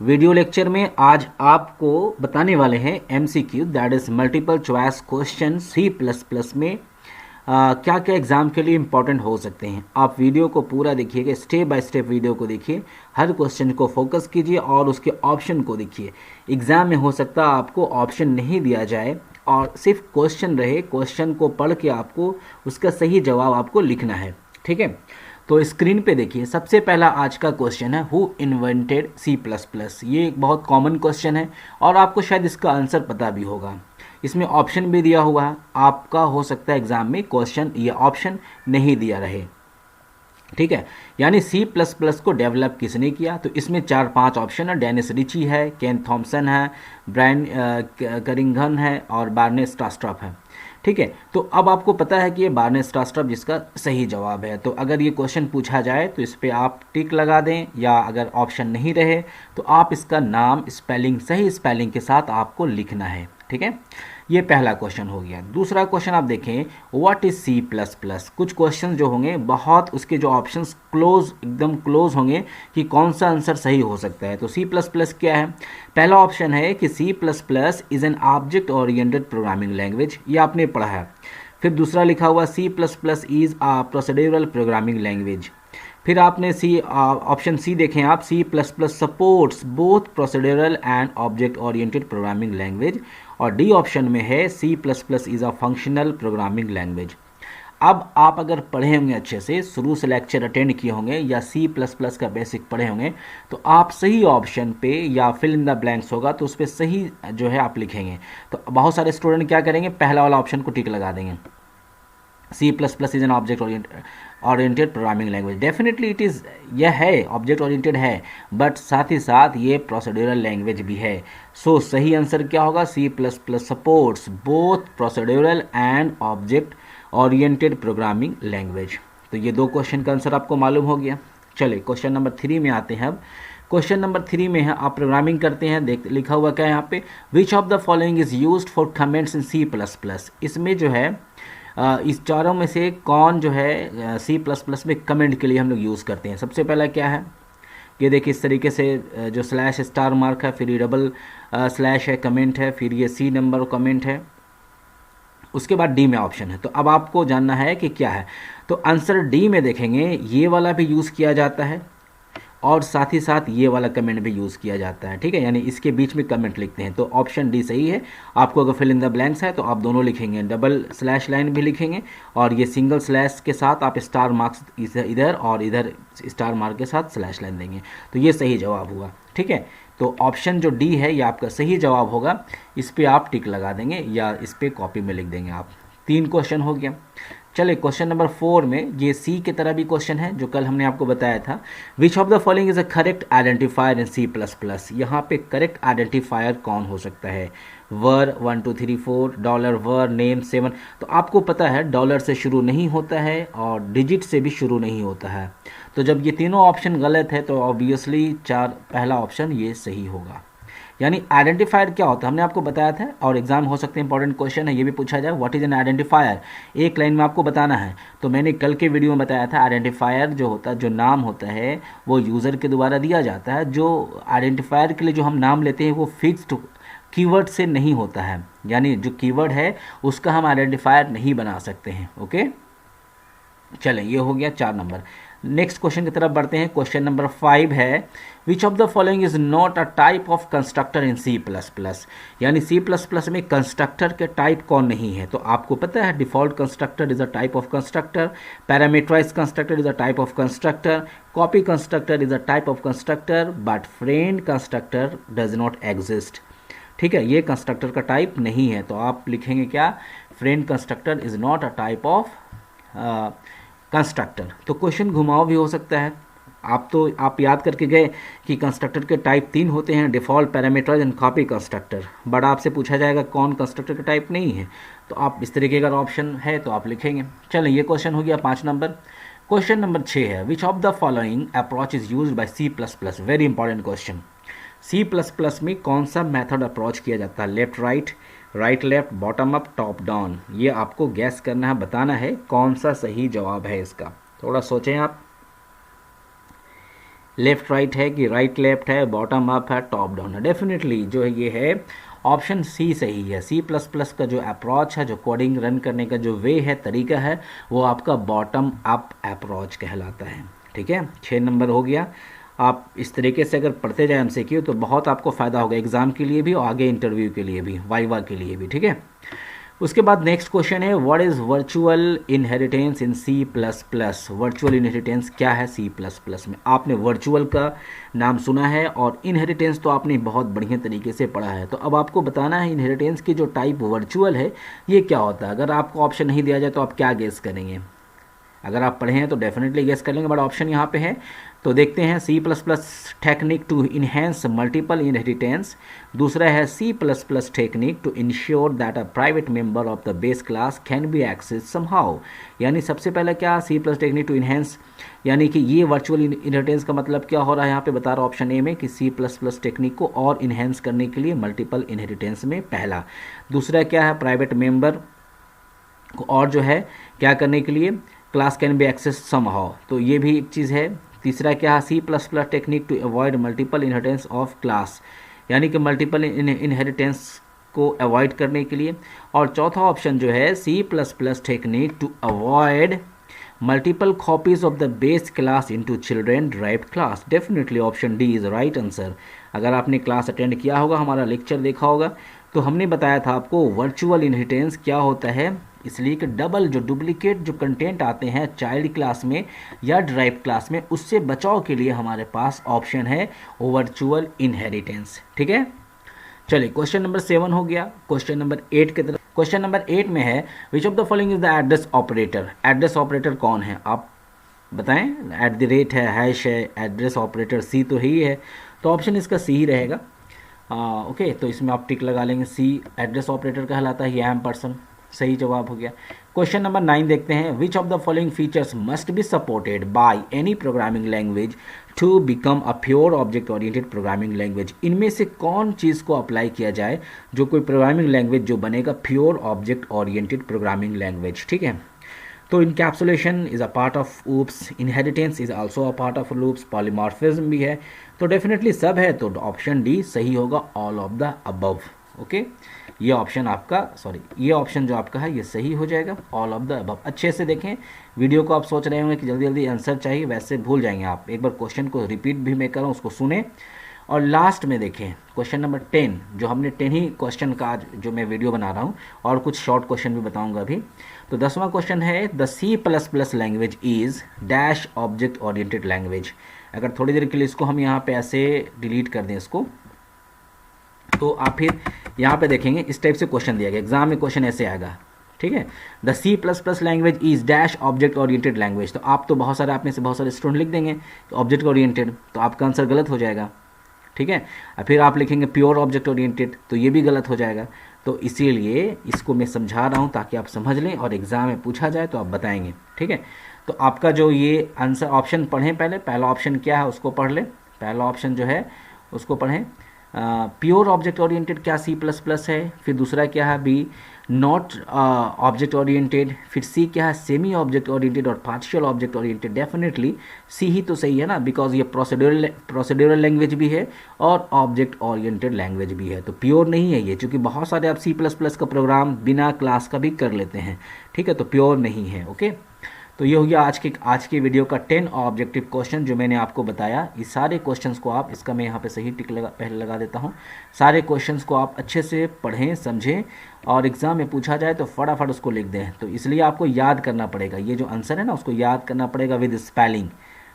Video lecture में आज आपको बताने वाले हैं MCQ, that is multiple choice question C plus plus में क्या क्या एग्ज़ाम के लिए इंपॉर्टेंट हो सकते हैं। आप वीडियो को पूरा देखिएगा, स्टेप बाय स्टेप वीडियो को देखिए, हर क्वेश्चन को फोकस कीजिए और उसके ऑप्शन को देखिए। एग्ज़ाम में हो सकता है आपको ऑप्शन नहीं दिया जाए और सिर्फ क्वेश्चन रहे, क्वेश्चन को पढ़ के आपको उसका सही जवाब आपको लिखना है, ठीक है। तो स्क्रीन पे देखिए, सबसे पहला आज का क्वेश्चन है who invented C plus plus. ये एक बहुत कॉमन क्वेश्चन है और आपको शायद इसका आंसर पता भी होगा। इसमें ऑप्शन भी दिया हुआ है, आपका हो सकता है एग्जाम में क्वेश्चन या ऑप्शन नहीं दिया रहे, ठीक है। यानी सी प्लस प्लस को डेवलप किसने किया, तो इसमें 4-5 ऑप्शन है। डेनिस रिची है, केन थॉमसन है, ब्रायन करिंगन है और बार्नेस स्ट्रास्ट्रॉप है, ठीक है। तो अब आपको पता है कि ये बार्नेस स्ट्रास्ट्रॉप जिसका सही जवाब है। तो अगर ये क्वेश्चन पूछा जाए तो इस पर आप टिक लगा दें, या अगर ऑप्शन नहीं रहे तो आप इसका नाम स्पेलिंग, सही स्पेलिंग के साथ आपको लिखना है, ठीक है। ये पहला क्वेश्चन हो गया। दूसरा क्वेश्चन आप देखें, what is C plus plus. कुछ क्वेश्चन जो होंगे बहुत उसके जो ऑप्शंस क्लोज, एकदम क्लोज होंगे कि कौन सा आंसर सही हो सकता है। तो सी प्लस प्लस क्या है, पहला ऑप्शन है कि C plus plus is an object oriented programming language, ये आपने पढ़ा है। फिर दूसरा लिखा हुआ C plus plus is a procedural programming language. फिर आपने सी ऑप्शन सी देखें आप, C plus plus supports both procedural and object oriented programming language. और डी ऑप्शन में है C plus plus is a functional programming language. अब आप अगर पढ़े होंगे अच्छे से, शुरू से लेक्चर अटेंड किए होंगे या सी प्लस प्लस का बेसिक पढ़े होंगे, तो आप सही ऑप्शन पे या फिल इन द ब्लैंक्स होगा तो उस पर सही जो है आप लिखेंगे। तो बहुत सारे स्टूडेंट क्या करेंगे, पहला वाला ऑप्शन को टिक लगा देंगे, C plus plus is an object oriented programming language. Definitely it is, यह है ऑब्जेक्ट ओरिएंटेड है, बट साथ ही साथ ये प्रोसीड्यूरल लैंग्वेज भी है। सो सही आंसर क्या होगा, C plus plus supports both procedural and object oriented programming language. तो ये दो क्वेश्चन का आंसर आपको मालूम हो गया। चलिए क्वेश्चन नंबर 3 में आते हैं। अब क्वेश्चन नंबर 3 में है, आप प्रोग्रामिंग करते हैं, देख लिखा हुआ क्या है यहाँ पे, which of the following is used for comments in C plus plus. इसमें जो है इस चारों में से कौन जो है सी प्लस प्लस में कमेंट के लिए हम लोग यूज़ करते हैं। सबसे पहला क्या है, ये देखिए इस तरीके से जो स्लैश स्टार मार्क है, फिर ये डबल स्लैश है, कमेंट है, फिर ये सी नंबर कमेंट है, उसके बाद डी में ऑप्शन है। तो अब आपको जानना है कि क्या है। तो आंसर डी में देखेंगे, ये वाला भी यूज़ किया जाता है और साथ ही साथ ये वाला कमेंट भी यूज़ किया जाता है, ठीक है। यानी इसके बीच में कमेंट लिखते हैं। तो ऑप्शन डी सही है। आपको अगर फिल इन द ब्लैंक्स है तो आप दोनों लिखेंगे, डबल स्लैश लाइन भी लिखेंगे और ये सिंगल स्लैश के साथ आप स्टार मार्क्स इधर और इधर स्टार मार्क के साथ स्लैश लाइन देंगे। तो ये सही जवाब हुआ, ठीक है। तो ऑप्शन जो डी है ये आपका सही जवाब होगा। इस पर आप टिक लगा देंगे या इस पर कॉपी में लिख देंगे आप। 3 क्वेश्चन हो गया। चलिए क्वेश्चन नंबर 4 में, ये सी की तरह भी क्वेश्चन है जो कल हमने आपको बताया था। Which of the following is a correct identifier in C plus plus. यहाँ पे करेक्ट आइडेंटिफायर कौन हो सकता है, वर 1 2 3 4, डॉलर, वर, नेम, 7। तो आपको पता है डॉलर से शुरू नहीं होता है और डिजिट से भी शुरू नहीं होता है। तो जब ये तीनों ऑप्शन गलत है तो ऑब्वियसली पहला ऑप्शन ये सही होगा। यानी आइडेंटिफायर क्या होता है हमने आपको बताया था, और एग्जाम हो सकते हैं इंपॉर्टेंट क्वेश्चन है, ये भी पूछा जाए व्हाट इज एन आइडेंटिफायर, एक लाइन में आपको बताना है। तो मैंने कल के वीडियो में बताया था, आइडेंटिफायर जो होता है, जो नाम होता है वो यूज़र के द्वारा दिया जाता है। जो आइडेंटिफायर के लिए जो हम नाम लेते हैं वो फिक्स्ड कीवर्ड से नहीं होता है, यानी जो कीवर्ड है उसका हम आइडेंटिफायर नहीं बना सकते हैं, ओके। चलें, ये हो गया 4 नंबर। नेक्स्ट क्वेश्चन की तरफ बढ़ते हैं। क्वेश्चन नंबर 5 है, which of the following is not a type of constructor in C plus plus. यानी सी प्लस प्लस में कंस्ट्रक्टर के टाइप कौन नहीं है। तो आपको पता है default constructor is a type of constructor, parameterize constructor is a type of constructor, copy constructor is a type of constructor, but friend constructor does not exist, ठीक है। ये कंस्ट्रक्टर का टाइप नहीं है। तो आप लिखेंगे क्या, friend constructor is not a type of constructor. तो क्वेश्चन घुमाव भी हो सकता है। आप याद करके गए कि कंस्ट्रक्टर के टाइप 3 होते हैं, default, parameterize and copy constructor. But आपसे पूछा जाएगा कौन कंस्ट्रक्टर का टाइप नहीं है, तो आप इस तरीके का ऑप्शन है तो आप लिखेंगे। चलें, ये क्वेश्चन हो गया 5 नंबर। क्वेश्चन नंबर 6 है, which of the following approach is used by C plus plus. Very important question. C plus plus में कौन सा मेथड अप्रोच किया जाता है, left right, right left, bottom up, top down. ये आपको गैस करना है, बताना है कौन सा सही जवाब है इसका। थोड़ा सोचें आप। लेफ्ट राइट है कि राइट लेफ्ट है, बॉटम अप है, टॉप डाउन है? डेफिनेटली जो है ये है ऑप्शन सी सही है। सी प्लस प्लस का जो अप्रोच है, जो कोडिंग रन करने का जो वे है, तरीका है, वो आपका बॉटम अप अप्रोच कहलाता है। ठीक है, 6 नंबर हो गया। आप इस तरीके से अगर पढ़ते जाए एमसीक्यू तो बहुत आपको फ़ायदा होगा एग्ज़ाम के लिए भी और आगे इंटरव्यू के लिए भी, वाइवा के लिए भी। ठीक है, उसके बाद नेक्स्ट क्वेश्चन है what is virtual inheritance in C plus plus? Virtual inheritance क्या है सी प्लस प्लस में? आपने वर्चुअल का नाम सुना है और इनहेरिटेंस तो आपने बहुत बढ़िया तरीके से पढ़ा है। तो अब आपको बताना है इनहेरिटेंस की जो टाइप वर्चुअल है ये क्या होता है। अगर आपको ऑप्शन नहीं दिया जाए तो आप क्या गेस करेंगे? अगर आप पढ़े हैं तो डेफिनेटली गेस कर लेंगे, बट ऑप्शन यहाँ पे है। तो देखते हैं C plus plus technique to enhance multiple inheritance. दूसरा है C plus plus technique to ensure that a private member of the base class can be access somehow. यानी सबसे पहले क्या C plus technique to enhance, यानी कि ये virtual inheritance का मतलब क्या हो रहा है यहाँ पे बता रहा है ऑप्शन ए में कि सी प्लस प्लस टेक्निक को और इन्हेंस करने के लिए मल्टीपल इनहेरिटेंस में पहला। दूसरा क्या है प्राइवेट मेंबर को और जो है क्या करने के लिए class can be access somehow, तो ये भी एक चीज़ है। तीसरा क्या है C plus plus technique to avoid multiple inheritance of class, यानी कि मल्टीपल इनहेरिटेंस को अवॉइड करने के लिए। और चौथा ऑप्शन जो है C plus plus technique to avoid multiple copies of the base class into children derived class. Definitely option D is right answer. अगर आपने क्लास अटेंड किया होगा, हमारा लेक्चर देखा होगा, तो हमने बताया था आपको वर्चुअल इनहेरिटेंस क्या होता है। इसलिए कि डबल जो डुप्लीकेट जो कंटेंट आते हैं चाइल्ड क्लास में या ड्राइव क्लास में, उससे बचाव के लिए हमारे पास ऑप्शन है वर्चुअल इनहेरिटेंस। ठीक है, चलिए क्वेश्चन नंबर 7 हो गया। क्वेश्चन नंबर 8 की तरफ। क्वेश्चन नंबर 8 में है which of the following is the address operator? Address operator कौन है आप बताएं? @ है, हैश है, एड्रेस ऑपरेटर सी तो ही है, तो ऑप्शन इसका सी ही रहेगा। ओके, तो इसमें आप टिक लगा लेंगे, सी एड्रेस ऑपरेटर कहलाता है, ये एम पर्सन सही जवाब हो गया। क्वेश्चन नंबर 9 देखते हैं which of the following features must be supported by any programming language to become a pure object oriented programming language? इनमें से कौन चीज़ को अप्लाई किया जाए जो कोई प्रोग्रामिंग लैंग्वेज जो बनेगा pure object oriented programming language? ठीक है, तो encapsulation is a part of oops, inheritance is also a part of loops, polymorphism भी है, तो डेफिनेटली सब है, तो ऑप्शन डी सही होगा, all of the above. Okay, ये ऑप्शन आपका, सॉरी ये ऑप्शन जो आपका है ये सही हो जाएगा, ऑल ऑफ द अबव। अच्छे से देखें वीडियो को, आप सोच रहे होंगे कि जल्दी जल्दी आंसर चाहिए, वैसे भूल जाएंगे आप। एक बार क्वेश्चन को रिपीट भी मैं कर रहा हूँ, उसको सुने और लास्ट में देखें क्वेश्चन नंबर 10, जो हमने 10 ही क्वेश्चन का आज जो मैं वीडियो बना रहा हूँ, और कुछ शॉर्ट क्वेश्चन भी बताऊंगा अभी। तो 10वां क्वेश्चन है the C plus plus language is dash object oriented language. अगर थोड़ी देर के लिए इसको हम यहाँ पे ऐसे डिलीट कर दें इसको, तो आप फिर यहाँ पे देखेंगे इस टाइप से क्वेश्चन दिया गया, एग्जाम में क्वेश्चन ऐसे आएगा। ठीक है, the C plus plus language is dash object oriented language, तो आप तो बहुत सारे आप में से बहुत सारे स्टूडेंट लिख देंगे ऑब्जेक्ट ओरिएंटेड, तो आपका आंसर गलत हो जाएगा। ठीक है, और फिर आप लिखेंगे प्योर ऑब्जेक्ट ओरिएंटेड, तो ये भी गलत हो जाएगा। तो इसीलिए इसको मैं समझा रहा हूँ ताकि आप समझ लें और एग्जाम में पूछा जाए तो आप बताएंगे। ठीक है, तो आपका जो ये आंसर ऑप्शन पढ़ें, पहला ऑप्शन क्या है उसको पढ़ लें। पहला ऑप्शन जो है उसको पढ़ें, प्योर ऑब्जेक्ट ओरिएंटेड क्या सी प्लस प्लस है, फिर दूसरा क्या है बी नॉट ऑब्जेक्ट ओरिएंटेड, फिर सी क्या है सेमी ऑब्जेक्ट ओरिएंटेड और पार्शियल ऑब्जेक्ट ओरिएंटेड। डेफिनेटली सी ही तो सही है ना, बिकॉज ये प्रोसीड्यूरल लैंग्वेज भी है और ऑब्जेक्ट ओरिएंटेड लैंग्वेज भी है, तो प्योर नहीं है ये, क्योंकि बहुत सारे आप सी प्लस प्लस का प्रोग्राम बिना क्लास का भी कर लेते हैं। ठीक है, तो प्योर नहीं है। ओके, तो ये हो गया आज के वीडियो का 10 ऑब्जेक्टिव क्वेश्चन जो मैंने आपको बताया। इस सारे क्वेश्चंस को आप, इसका मैं यहाँ पे सही टिक पहले लगा देता हूँ, सारे क्वेश्चंस को आप अच्छे से पढ़ें, समझें और एग्जाम में पूछा जाए तो फटाफट उसको लिख दें। तो इसलिए आपको याद करना पड़ेगा, ये जो आंसर है ना उसको याद करना पड़ेगा विद स्पेलिंग।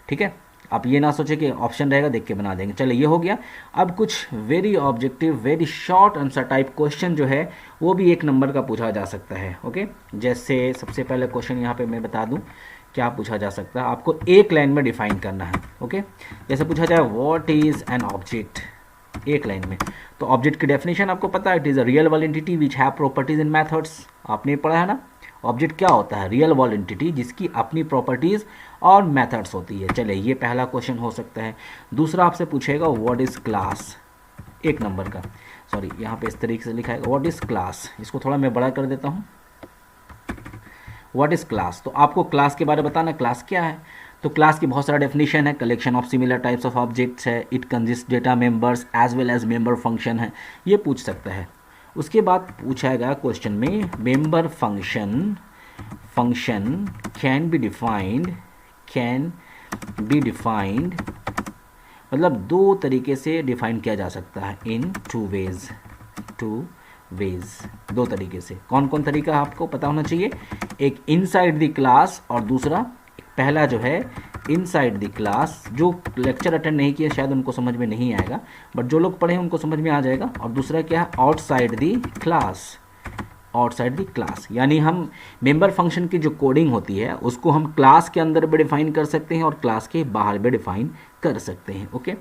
ठीक है, आप ये ना सोचें कि ऑप्शन रहेगा देख के बना देंगे। चलिए ये हो गया। अब कुछ very objective very short answer type question जो है वो भी 1 नंबर का पूछा जा सकता है। ओके, जैसे सबसे पहले क्वेश्चन यहाँ पे मैं बता दूँ क्या पूछा जा सकता है, आपको एक लाइन में डिफाइन करना है। ओके, जैसे पूछा जाए व्हाट इज एन ऑब्जेक्ट, एक लाइन में, तो ऑब्जेक्ट की डेफिनेशन आपको पता है, it is a real world entity which have properties and methods. आपने पढ़ा है ना, ऑब्जेक्ट क्या होता है, रियल वर्ल्ड एंटिटी जिसकी अपनी प्रॉपर्टीज़ और मेथड्स होती है। चलिए ये पहला क्वेश्चन हो सकता है। दूसरा आपसे पूछेगा व्हाट इज़ क्लास, 1 नंबर का, सॉरी यहाँ पे इस तरीके से लिखा है व्हाट इज़ क्लास, इसको थोड़ा मैं बड़ा कर देता हूँ। व्हाट इज़ क्लास, तो आपको क्लास के बारे में बताना, क्लास क्या है। तो क्लास की बहुत सारा डेफिनेशन है, collection of similar types of objects है, it consist data members as well as member function है, ये पूछ सकता है। उसके बाद पूछाएगा क्वेश्चन में member function can be defined मतलब दो तरीके से डिफाइन किया जा सकता है, इन टू वेज, दो तरीके से। कौन कौन तरीका आपको पता होना चाहिए, एक इनसाइड द क्लास और दूसरा, पहला जो है इनसाइड द क्लास, जो लेक्चर अटेंड नहीं किया शायद उनको समझ में नहीं आएगा, बट जो लोग पढ़े हैं उनको समझ में आ जाएगा। और दूसरा क्या है, आउटसाइड द क्लास, यानी हम मेंबर फंक्शन की जो कोडिंग होती है उसको हम क्लास के अंदर भी डिफाइन कर सकते हैं और क्लास के बाहर भी डिफाइन कर सकते हैं। ओके,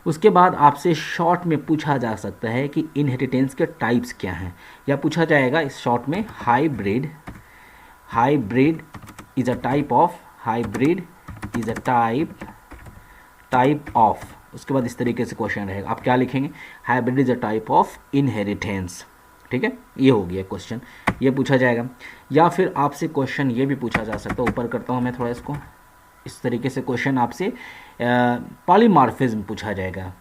उसके बाद आपसे शॉर्ट में पूछा जा सकता है कि इनहेरिटेंस के टाइप्स क्या हैं, या पूछा जाएगा इस शॉर्ट में hybrid is a type of, उसके बाद इस तरीके से क्वेश्चन रहेगा, आप क्या लिखेंगे, hybrid is a type of inheritance. ठीक है, ये हो गया क्वेश्चन, ये पूछा जाएगा। या फिर आपसे क्वेश्चन ये भी पूछा जा सकता है, ऊपर करता हूँ मैं थोड़ा इसको, इस तरीके से क्वेश्चन आपसे पॉलीमॉर्फिज्म पूछा जाएगा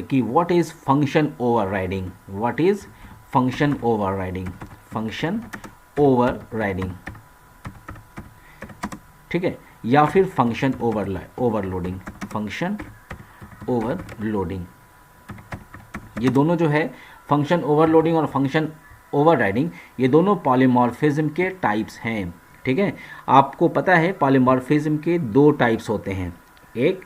कि what is function overriding, function overriding, ठीक है, या फिर फंक्शन ओवरलोडिंग, ये दोनों जो है फंक्शन ओवरलोडिंग और फंक्शन ओवरराइडिंग, ये दोनों पॉलीमॉर्फिज्म के टाइप्स हैं। ठीक है, आपको पता है पॉलीमॉर्फिज्म के दो टाइप्स होते हैं, एक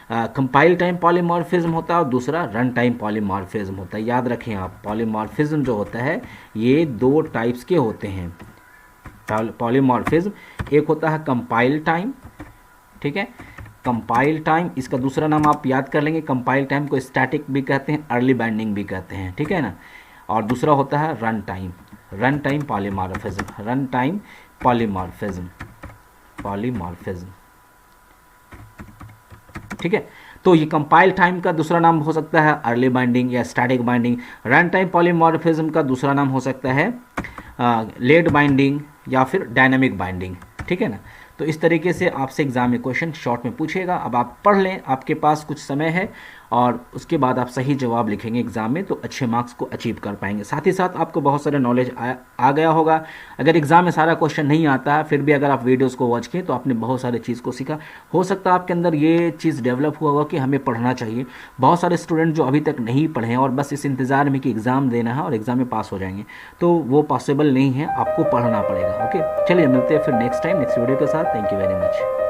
कंपाइल टाइम पॉलीमॉर्फिज्म होता है और दूसरा रन टाइम पॉलीमॉर्फिज्म होता है। याद रखें आप, पॉलीमॉर्फिज्म जो होता है ये दो टाइप्स के होते हैं पॉलीमॉर्फिज्म, एक होता है कंपाइल टाइम, ठीक है, कंपाइल टाइम, इसका दूसरा नाम आप याद कर लेंगे, कंपाइल टाइम को स्टैटिक भी कहते हैं, अर्ली बाइंडिंग भी कहते हैं, ठीक है ना। और दूसरा होता है रन टाइम पॉलीमॉर्फिज्म, ठीक है। तो ये कंपाइल टाइम का दूसरा नाम हो सकता है अर्ली बाइंडिंग या static binding, run time polymorphism का दूसरा नाम हो सकता है लेट बाइंडिंग या फिर डायनामिक बाइंडिंग, ठीक है ना। तो इस तरीके से आपसे एग्जाम में क्वेश्चन शॉर्ट में पूछेगा। अब आप पढ़ लें, आपके पास कुछ समय है और उसके बाद आप सही जवाब लिखेंगे एग्जाम में तो अच्छे मार्क्स को अचीव कर पाएंगे। साथ ही साथ आपको बहुत सारा नॉलेज आ गया होगा। अगर एग्जाम में सारा क्वेश्चन नहीं आता है फिर भी अगर आप वीडियोस को वॉच किए तो आपने बहुत सारे चीज़ को सीखा। हो सकता है आपके अंदर ये चीज़ डेवलप हुआ होगा कि हमें पढ़ना चाहिए। बहुत सारे स्टूडेंट जो अभी तक नहीं पढ़े हैं और बस इस इंतज़ार में कि एग्ज़ाम देना है और एग्ज़ाम में पास हो जाएंगे, तो वो पॉसिबल नहीं है, आपको पढ़ना पड़ेगा। ओके, चलिए मिलते हैं फिर नेक्स्ट टाइम नेक्स्ट वीडियो के साथ। Thank you very much.